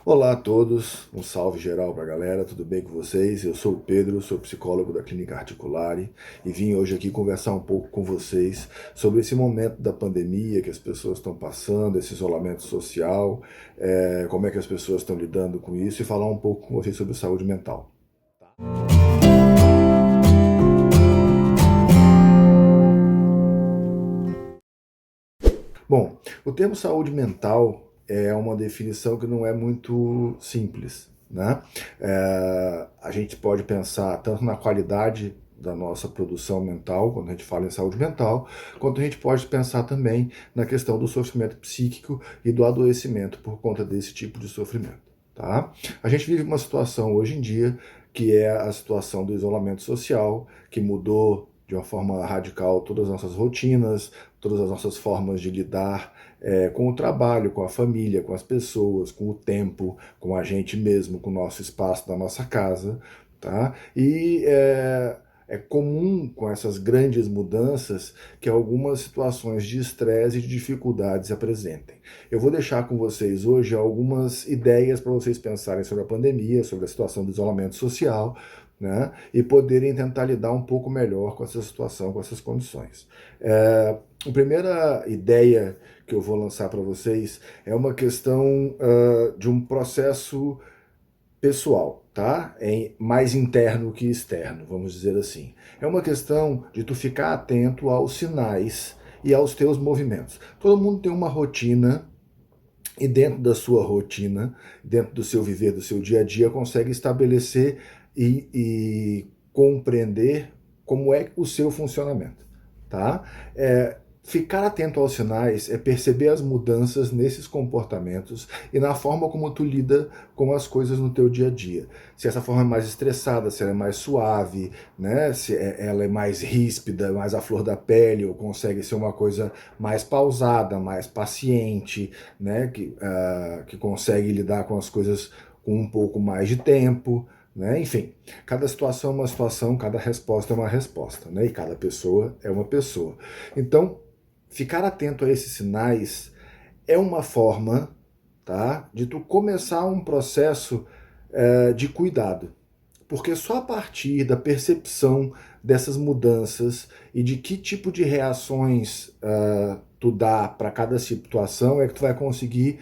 Olá a todos, um salve geral para a galera, tudo bem com vocês? Eu sou o Pedro, sou psicólogo da Clínica Articulare e vim hoje aqui conversar um pouco com vocês sobre esse momento da pandemia que as pessoas estão passando, esse isolamento social, como é que as pessoas estão lidando com isso e falar um pouco com vocês sobre saúde mental. Bom, o termo saúde mental é uma definição que não é muito simples, né? A gente pode pensar tanto na qualidade da nossa produção mental, quando a gente fala em saúde mental, quanto a gente pode pensar também na questão do sofrimento psíquico e do adoecimento por conta desse tipo de sofrimento, tá? A gente vive uma situação hoje em dia que é a situação do isolamento social, que mudou de uma forma radical todas as nossas rotinas, todas as nossas formas de lidar com o trabalho, com a família, com as pessoas, com o tempo, com a gente mesmo, com o nosso espaço da nossa casa, tá? É comum com essas grandes mudanças que algumas situações de estresse e de dificuldades se apresentem. Eu vou deixar com vocês hoje algumas ideias para vocês pensarem sobre a pandemia, sobre a situação do isolamento social, né, e poderem tentar lidar um pouco melhor com essa situação, com essas condições. A primeira ideia que eu vou lançar para vocês é uma questão de um processo pessoal, tá? É mais interno que externo, vamos dizer assim. É uma questão de tu ficar atento aos sinais e aos teus movimentos. Todo mundo tem uma rotina e dentro da sua rotina, dentro do seu viver, do seu dia a dia, consegue estabelecer e compreender como é o seu funcionamento, tá? Ficar atento aos sinais é perceber as mudanças nesses comportamentos e na forma como tu lida com as coisas no teu dia a dia. Se essa forma é mais estressada, se ela é mais suave, né? Se ela é mais ríspida, mais à flor da pele, ou consegue ser uma coisa mais pausada, mais paciente, né? Que consegue lidar com as coisas com um pouco mais de tempo, né? Enfim, cada situação é uma situação, cada resposta é uma resposta, né? E cada pessoa é uma pessoa. Então, ficar atento a esses sinais é uma forma, tá, de tu começar um processo de cuidado. Porque só a partir da percepção dessas mudanças e de que tipo de reações tu dá para cada situação é que tu vai conseguir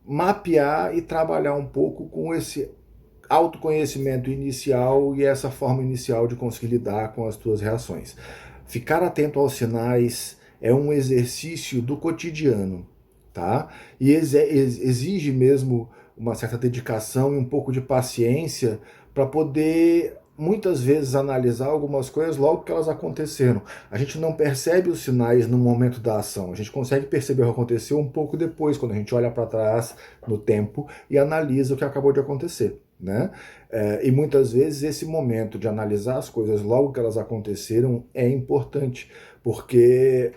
mapear e trabalhar um pouco com esse autoconhecimento inicial e essa forma inicial de conseguir lidar com as tuas reações. Ficar atento aos sinais é um exercício do cotidiano, tá? E exige mesmo uma certa dedicação e um pouco de paciência para poder muitas vezes analisar algumas coisas logo que elas aconteceram. A gente não percebe os sinais no momento da ação, a gente consegue perceber o que aconteceu um pouco depois, quando a gente olha para trás no tempo e analisa o que acabou de acontecer, né? E muitas vezes esse momento de analisar as coisas logo que elas aconteceram é importante, porque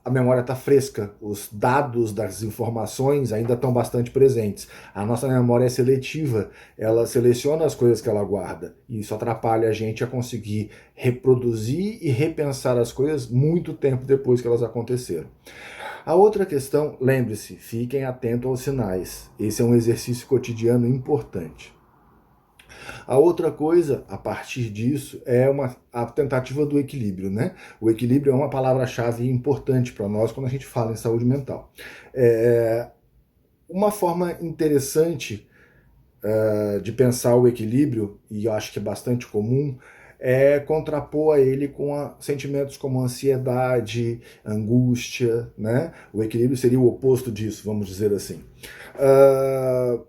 a memória está fresca, os dados das informações ainda estão bastante presentes. A nossa memória é seletiva, ela seleciona as coisas que ela guarda, e isso atrapalha a gente a conseguir reproduzir e repensar as coisas muito tempo depois que elas aconteceram. A outra questão, lembre-se, fiquem atentos aos sinais. Esse é um exercício cotidiano importante. A outra coisa, a partir disso, é a tentativa do equilíbrio, né? O equilíbrio é uma palavra-chave importante para nós quando a gente fala em saúde mental. Uma forma interessante de pensar o equilíbrio, e eu acho que é bastante comum, é contrapor a ele com sentimentos como ansiedade, angústia, né? O equilíbrio seria o oposto disso, vamos dizer assim.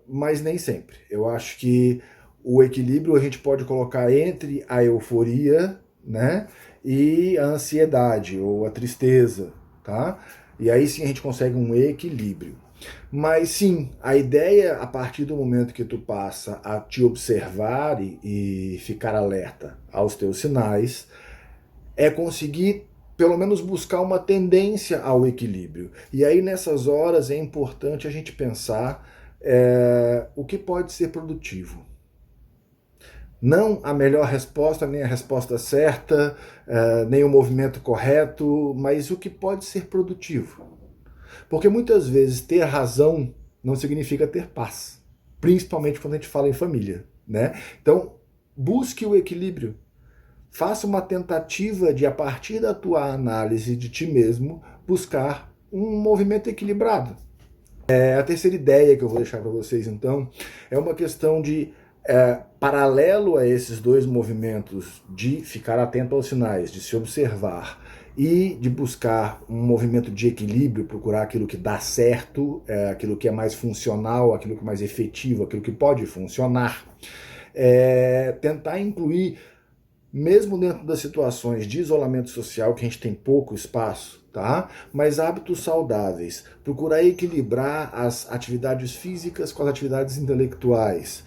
Mas nem sempre. Eu acho que o equilíbrio a gente pode colocar entre a euforia, né, e a ansiedade ou a tristeza, tá? E aí sim a gente consegue um equilíbrio. Mas sim, a ideia, a partir do momento que tu passa a te observar e ficar alerta aos teus sinais, é conseguir pelo menos buscar uma tendência ao equilíbrio. E aí nessas horas é importante a gente pensar o que pode ser produtivo. Não a melhor resposta, nem a resposta certa, nem o movimento correto, mas o que pode ser produtivo. Porque muitas vezes ter razão não significa ter paz. principalmente quando a gente fala em família, né? Então, busque o equilíbrio. Faça uma tentativa de, a partir da tua análise de ti mesmo, buscar um movimento equilibrado. A terceira ideia que eu vou deixar para vocês, então, é uma questão de, paralelo a esses dois movimentos, de ficar atento aos sinais, de se observar e de buscar um movimento de equilíbrio, procurar aquilo que dá certo, aquilo que é mais funcional, aquilo que é mais efetivo, aquilo que pode funcionar. Tentar incluir, mesmo dentro das situações de isolamento social, que a gente tem pouco espaço, tá? Mas hábitos saudáveis. Procurar equilibrar as atividades físicas com as atividades intelectuais.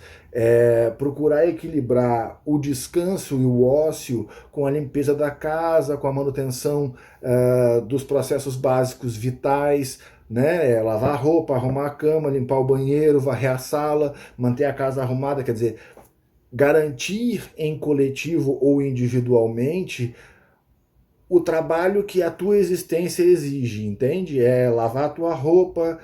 Procurar equilibrar o descanso e o ócio com a limpeza da casa, com a manutenção dos processos básicos vitais, né? Lavar a roupa, arrumar a cama, limpar o banheiro, varrer a sala, manter a casa arrumada, quer dizer, garantir em coletivo ou individualmente o trabalho que a tua existência exige, entende? Lavar a tua roupa,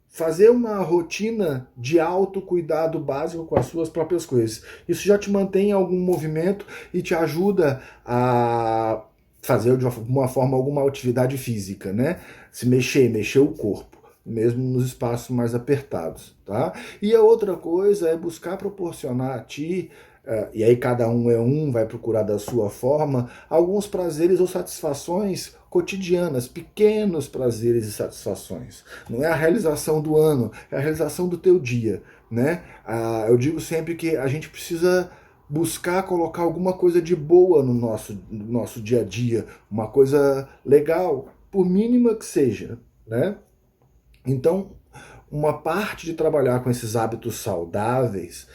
fazer uma rotina de autocuidado básico com as suas próprias coisas. Isso já te mantém em algum movimento e te ajuda a fazer de uma forma alguma atividade física, né? Se mexer o corpo, mesmo nos espaços mais apertados, tá? E a outra coisa é buscar proporcionar a ti, e aí cada um vai procurar da sua forma, alguns prazeres ou satisfações cotidianas, pequenos prazeres e satisfações. Não é a realização do ano, é a realização do teu dia, né? Eu digo sempre que a gente precisa buscar colocar alguma coisa de boa no nosso dia a dia, uma coisa legal, por mínima que seja, né? Então, uma parte de trabalhar com esses hábitos saudáveis,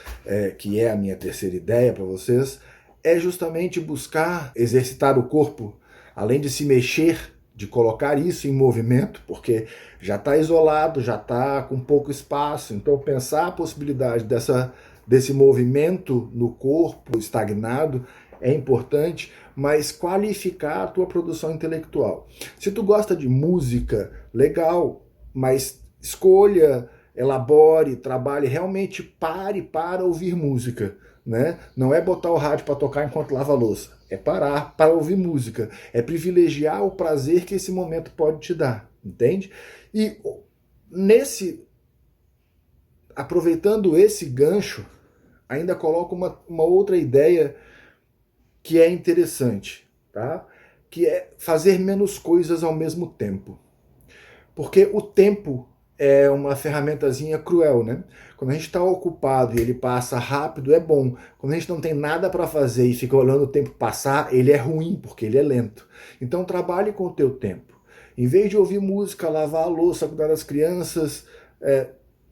que é a minha terceira ideia para vocês, é justamente buscar exercitar o corpo, além de se mexer, de colocar isso em movimento, porque já está isolado, já está com pouco espaço, então pensar a possibilidade desse movimento no corpo estagnado é importante, mas qualificar a tua produção intelectual. Se tu gosta de música, legal, mas escolha, elabore, trabalhe, realmente pare para ouvir música, né? Não é botar o rádio para tocar enquanto lava a louça, é parar para ouvir música, é privilegiar o prazer que esse momento pode te dar, entende? E aproveitando esse gancho, ainda coloco uma outra ideia que é interessante, tá? Que é fazer menos coisas ao mesmo tempo. Porque o tempo é uma ferramentazinha cruel, né? Quando a gente está ocupado e ele passa rápido, é bom. Quando a gente não tem nada para fazer e fica olhando o tempo passar, ele é ruim, porque ele é lento. Então trabalhe com o teu tempo. Em vez de ouvir música, lavar a louça, cuidar das crianças,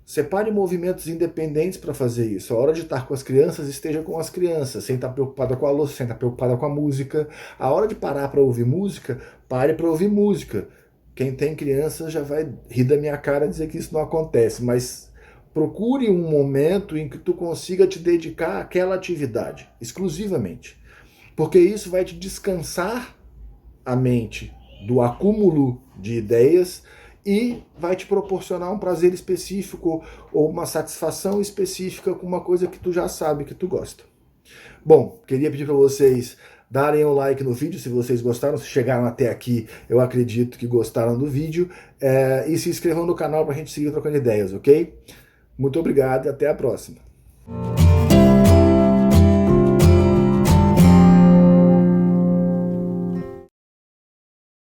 separe movimentos independentes para fazer isso. A hora de estar com as crianças, esteja com as crianças, sem estar preocupada com a louça, sem estar preocupada com a música. A hora de parar para ouvir música, pare para ouvir música. Quem tem criança já vai rir da minha cara dizer que isso não acontece, mas procure um momento em que tu consiga te dedicar àquela atividade, exclusivamente. Porque isso vai te descansar a mente do acúmulo de ideias e vai te proporcionar um prazer específico ou uma satisfação específica com uma coisa que tu já sabe que tu gosta. Bom, queria pedir para vocês darem um like no vídeo se vocês gostaram, se chegaram até aqui, eu acredito que gostaram do vídeo, e se inscrevam no canal para a gente seguir trocando ideias, ok? Muito obrigado e até a próxima.